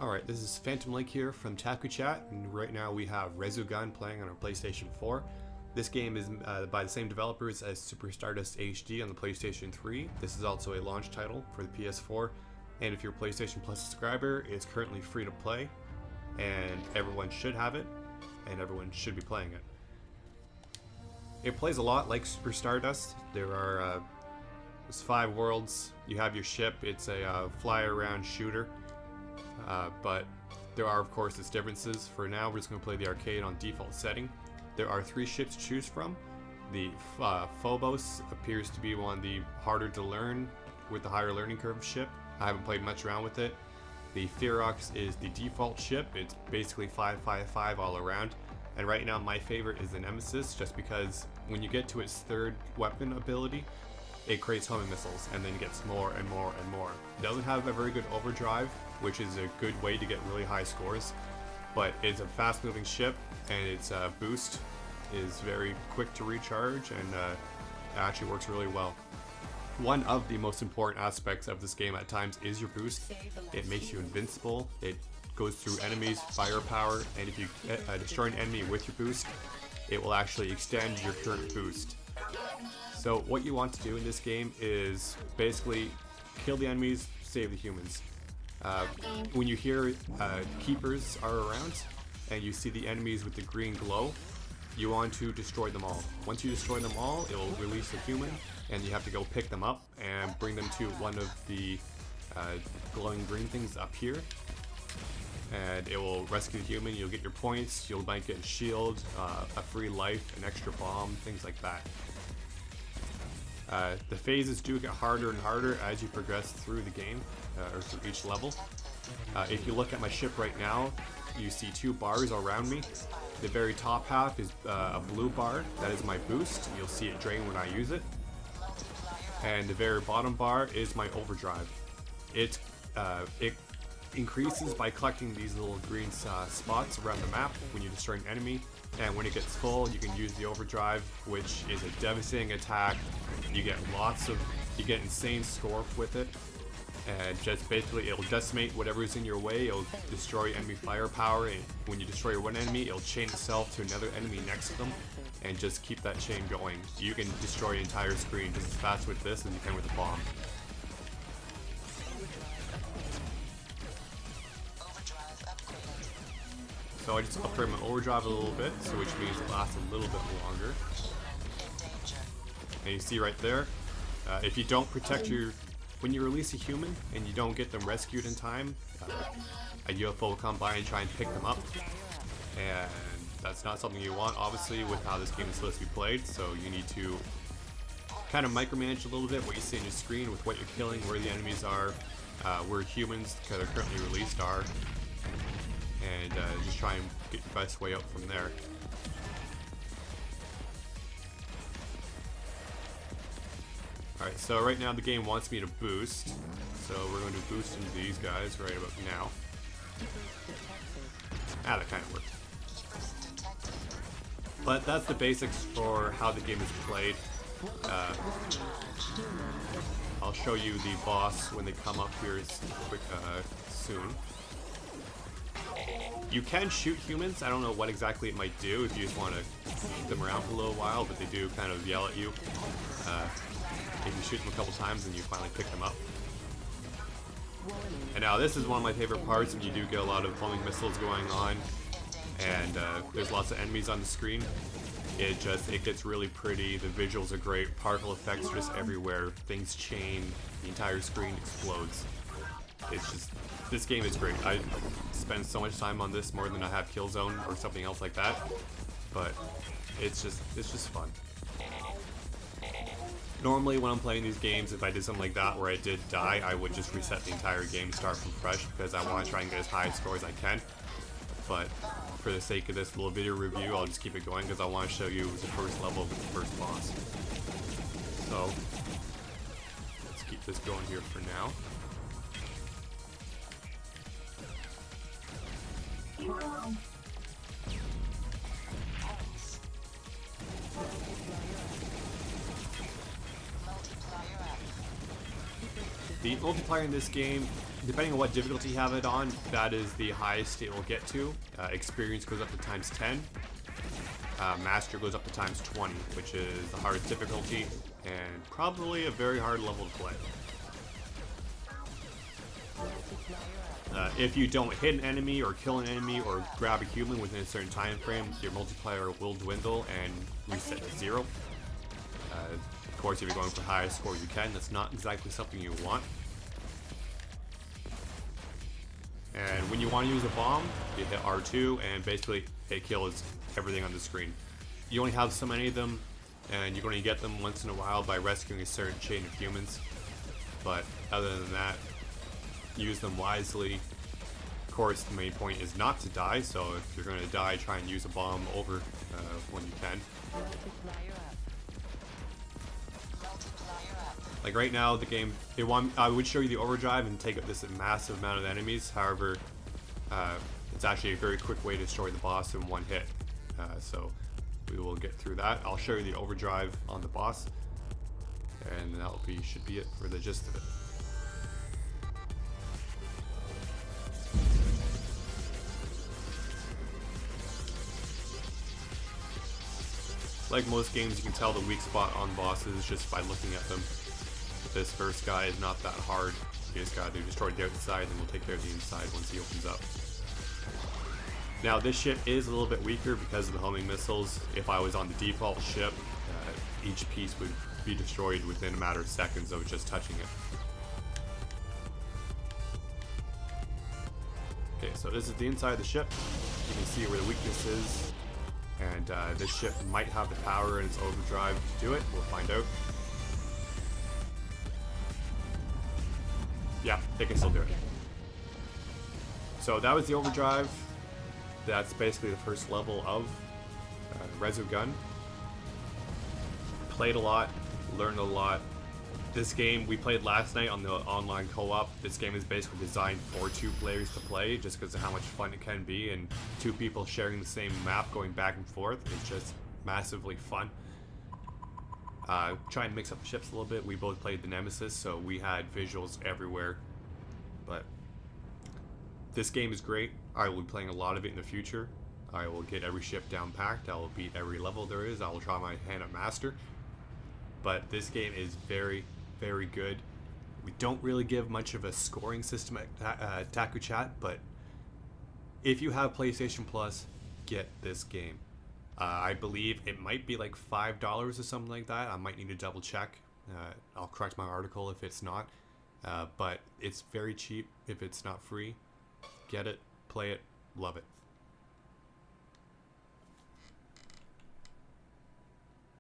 Alright, this is Phantom Link here from Takuchat, and right now we have Resogun playing on our PlayStation 4. This game is by the same developers as Super Stardust HD on the PlayStation 3. This is also a launch title for the PS4, and if you're a PlayStation Plus subscriber, it's currently free to play, and everyone should have it, and everyone should be playing it. It plays a lot like Super Stardust. There's 5 worlds, you have your ship, it's a fly around shooter. But there are, of course, its differences. For now, we're just going to play the arcade on default setting. There are 3 ships to choose from. The Phobos appears to be one of the harder to learn with the higher learning curve ship. I haven't played much around with it. The Ferox is the default ship. It's basically 5-5-5 all around. And right now, my favorite is the Nemesis, just because when you get to its 3rd weapon ability, it creates homing missiles, and then it gets more and more and more. It doesn't have a very good overdrive, which is a good way to get really high scores, but it's a fast moving ship, and its boost is very quick to recharge, and it actually works really well. One of the most important aspects of this game at times is your boost. It makes you invincible, it goes through enemies, firepower, and if you destroy an enemy with your boost, it will actually extend your current boost. So what you want to do in this game is basically kill the enemies, save the humans. When you hear keepers are around and you see the enemies with the green glow, you want to destroy them all. Once you destroy them all, it will release a human, and you have to go pick them up and bring them to one of the glowing green things up here. And it will rescue the human, you'll get your points, you might get a shield, a free life, an extra bomb, things like that. The phases do get harder and harder as you progress through the game, or through each level. If you look at my ship right now, you see 2 bars around me. The very top half is a blue bar, that is my boost, you'll see it drain when I use it. And the very bottom bar is my overdrive. It increases by collecting these little green spots around the map when you destroy an enemy, and when it gets full you can use the overdrive, which is a devastating attack. You get insane score with it, and just basically it'll decimate whatever's in your way. It'll destroy enemy firepower, and when you destroy one enemy it'll chain itself to another enemy next to them and just keep that chain going. You can destroy an entire screen just as fast with this as you can with a bomb. So I just upgrade my overdrive a little bit, so which means it lasts a little bit longer. And you see right there, if you don't protect when you release a human and you don't get them rescued in time, a UFO will come by and try and pick them up. And that's not something you want, obviously, with how this game is supposed to be played, so you need to kind of micromanage a little bit what you see on your screen with what you're killing, where the enemies are, where humans that are currently released are, and just try and get your best way out from there. Alright, so right now the game wants me to boost, so we're going to boost into these guys right about now. That kind of worked. But that's the basics for how the game is played. I'll show you the boss when they come up here soon. You can shoot humans. I don't know what exactly it might do if you just want to keep them around for a little while, but they do kind of yell at you. If you shoot them a couple times and you finally pick them up. And now this is one of my favorite parts, and you do get a lot of homing missiles going on, and there's lots of enemies on the screen. It gets really pretty, the visuals are great, particle effects just everywhere, things chain, the entire screen explodes. This game is great. I spend so much time on this, more than I have Killzone or something else like that, but it's just fun. Normally when I'm playing these games, if I did something like that where I did die, I would just reset the entire game, start from fresh, because I want to try and get as high a score as I can. But for the sake of this little video review, I'll just keep it going because I want to show you the first level with the first boss. So let's keep this going here for now. The multiplayer in this game Depending on what difficulty you have it on, that is the highest it will get to. Experience goes up to times 10. Master goes up to times 20, which is the hardest difficulty, and probably a very hard level to play. If you don't hit an enemy or kill an enemy or grab a human within a certain time frame, your multiplier will dwindle and reset to 0. Of course, if you're going for highest score you can, that's not exactly something you want. And when you want to use a bomb, you hit R2 and basically it kills everything on the screen. You only have so many of them, and you're going to get them once in a while by rescuing a certain chain of humans. But other than that, use them wisely. Of course, the main point is not to die, so if you're going to die, try and use a bomb over when you can. Like right now, the game, I would show you the overdrive and take up this massive amount of enemies. However, it's actually a very quick way to destroy the boss in one hit. So we will get through that. I'll show you the overdrive on the boss, and that should be it for the gist of it. Like most games, you can tell the weak spot on bosses just by looking at them. This first guy is not that hard. You just gotta destroy the outside, and we'll take care of the inside once he opens up. Now, this ship is a little bit weaker because of the homing missiles. If I was on the default ship, each piece would be destroyed within a matter of seconds of just touching it. Okay, so this is the inside of the ship. You can see where the weakness is. And this ship might have the power in its overdrive to do it. We'll find out. Yeah, they can still do it. So that was the overdrive. That's basically the first level of Resogun. Played a lot, learned a lot. This game we played last night on the online co-op. This game is basically designed for 2 players to play just because of how much fun it can be, and 2 people sharing the same map going back and forth is just massively fun. Try and mix up the ships a little bit. We both played the Nemesis, so we had visuals everywhere. But this game is great. I will be playing a lot of it in the future. I will get every ship down packed. I will beat every level there is. I will try my hand at Master. But this game is very, very good. We don't really give much of a scoring system at Takuchat, but if you have PlayStation Plus, get this game. I believe it might be like $5 or something like that. I might need to double check. I'll correct my article if it's not. But it's very cheap if it's not free. Get it, play it, love it.